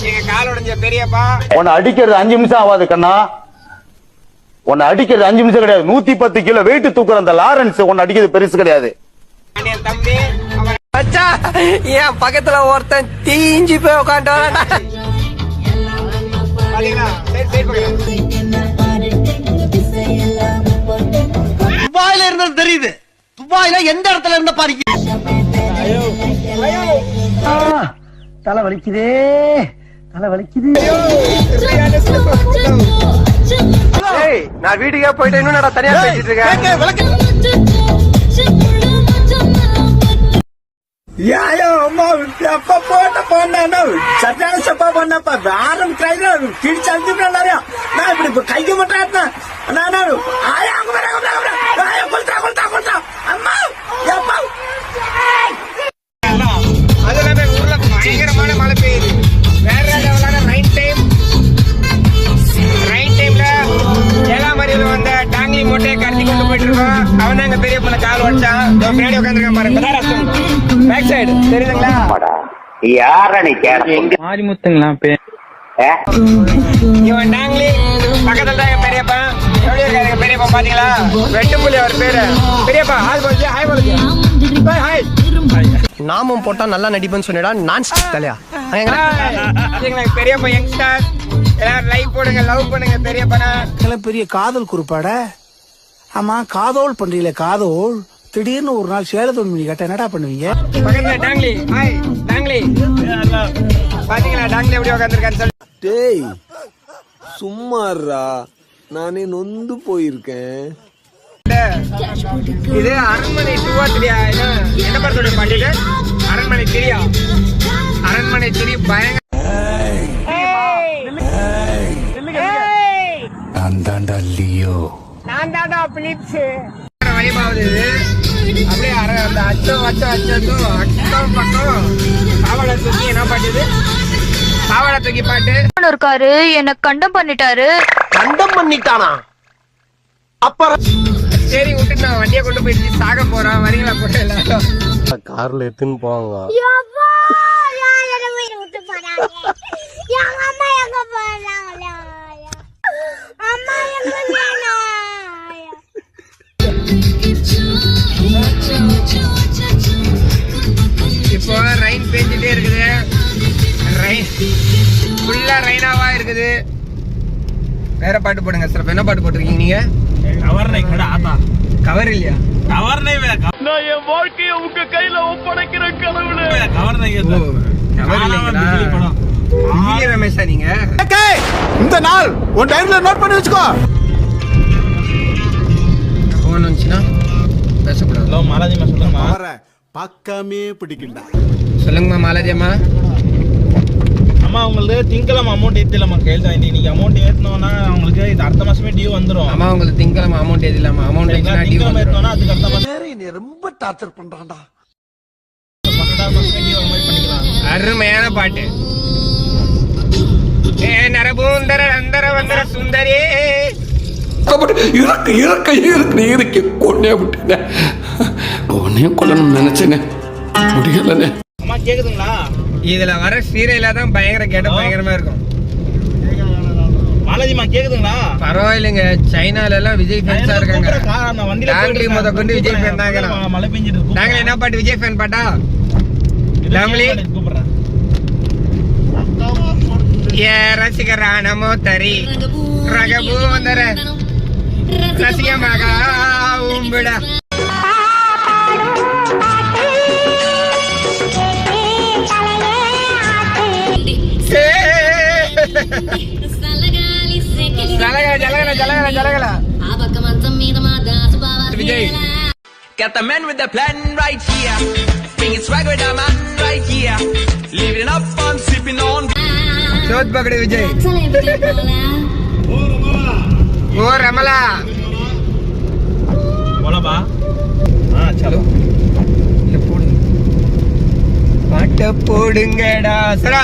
எங்க கால் உடைஞ்ச பெரியப்பா. உன்னை அடிக்கிறது 5 நிமிஷம் ஆகாது கண்ணா. உன்னை அடிக்கிறது 5 நிமிஷம் கிடையாது. 110 கிலோ வெயிட் தூக்குற அந்த லாரன்ஸ் உன்னை அடிக்கிறது பெருசு கிடையாது. என் தம்பி என் பக்கத்துல ஒருத்தன் தீஞ்சு போய் உட்காந்து துபாயில இருந்தது தெரியுது. துபாயில எந்த இடத்துல இருந்த பாருங்க. தலை வலிக்குதே, தலை வலிக்குது. நான் வீட்டுக்கே போயிட்டு இன்னும் நான் தனியா பேசிட்டு இருக்கேன். கைக்கு மட்டும் அது இல்லாம ஊர்ல பயங்கரமான மழை பெய்யுது. வேற லெவலான ரைன் டைம்ல ஏலாமரியில வந்த டாங்கி மூட்டையை கடத்தி கொண்டு போயிட்டு இருக்கோம். அவன் தான் எங்க பெரிய பொண்ணு கால் வச்சான். பின்னாடி உட்காந்துருக்கான் பாருங்க. பேக் சைடு தெரியுதுங்களா? மாரிமுத்துங்களா பேர்? இவன் டாங்லி பக்கத்துல தான் எங்க பெரியப்பா. எப்படி இருக்காரு எங்க பெரியப்பா பாத்தீங்களா? வெட்டுப்புலி அவர் பேரு. பெரியப்பா ஹாய் போச்சு. ஹாய் போலுங்க. ஹாய் நாமும் போட்டா நல்லா நடிப்பேன்னு சொன்னடா. நான் தலையா பெரியப்பா யங்ஸ்டர் எல்லாரும் லைக் போடுங்க, லவ் பண்ணுங்க பெரியப்பா. பெரிய காதல் குறிப்பாட. ஆமா காதோல் பண்றீங்களே காதோல். திடீர்னு ஒரு நாள் சேலத்தோடு மணி கேட்ட என்னடா பண்ணுவீங்க? பக்கத்துல டாங்லி. ஹாய் டாங்லி. பாத்தீங்களா டாங்லி எப்படி உட்காந்துருக்கான்னு சொல்லி. டேய் சும்மாறா, நானே நொந்து போயிருக்கேன். இது அரண்மனை 2 or 3 என்ன படத்தோட பாட்டு? அரண்மனை 3. அரண்மனை 3 பயங்கர. நான் தாண்டா பிலிப்ஸ். வைபாவது அப்படியே அந்த அச்சம் பக்கம் காவலை தூக்கி என்ன பாட்டுது? காவலை தூக்கி பாட்டு இருக்காரு. என்ன கண்டம் பண்ணிட்டாரு. கண்டம் பண்ணிட்டானா? அப்புறம் சரி விட்டு நான் வண்டியை கொண்டு போயிட்டு சாக போறான். வரீங்களா போட்டு எல்லாரும் கார்ல எடுத்துன்னு போவாங்க. இப்போ ரைன் பெஞ்சிட்டே இருக்குது. ரைன் ஃபுல்லா ரைனாவா இருக்குது. வேற பாட்டு போடுங்க சார். என்ன பாட்டு போட்டிருக்கீங்க நீங்க? கவர் இல்லையா? நான் என் வாழ்க்கைய உங்க கையில ஒப்படைக்கிறேன் கடவுளே. ரமேஷா நீங்க? இந்த நாள் உன் டைம்ல நோட் பண்ணி வச்சுக்கோ. போன் வந்துச்சுன்னா பேசக்கூடாது. ஹலோ மாலாஜிமா சொல்லுங்கம்மா. பக்கமே பிடிக்கல. சொல்லுங்கம்மா மாலாஜிமா. அம்மா உங்களுக்கு திங்கக்கிழமை அமௌண்ட் ஏற்றலாமா கையில் தான். இன்னைக்கு அமௌண்ட் ஏற்றினோன்னா அவங்களுக்கு இது அடுத்த மாசமே டியூ வந்துடும். அம்மா உங்களுக்கு திங்கக்கிழமை அமௌண்ட் ஏற்றலாமா? அமௌண்ட் திங்கக்கிழமை ஏற்றோன்னா அதுக்கு அடுத்த மாசம் நீ ரொம்ப டார்ச்சர் பண்றான்டா. 12ஆம் மாசமே டியூ அந்த மாதிரி பண்ணிக்கலாம். அருமையான பாட்டு. ஏ நரபூந்தர அந்தர வந்தர சுந்தரே இறக்க கொன்னே விட்டுங்க. உன்னையே கொல்லணும்னு நினைச்சேனே, முடியலனே. அம்மா கேக்குதுங்களா? இதுல வர சீரியலா தான் பயங்கர கேட்ட பயங்கரமா இருக்கும். மாலாஜிமா கேக்குதுங்களா? பரவாயில்லைங்க. சைனால எல்லாம் விஜய் ஃபேன்ஸா இருக்காங்க. டாங்லி முத கொண்டு விஜய் ஃபேன் தாங்க. மழை பெஞ்சிட்டு இருக்கு. டாங்லி என்ன பாட்டு? விஜய் ஃபேன் பாட்டா? டாங்லி கூப்பிடுறேன். ஏ ரசிகரா நமோ தரி ரகபூந்தர ரசிகமாக உம்பிட. Vijay Got the man with the plan right here. Bringing swag with the man right here. Living it up, I'm sipping on. Sot பக்கடி Vijay. ஓ ரமலா போலாமா? சலோ போடுங்க. பாட்ட போடுங்கடா சரா.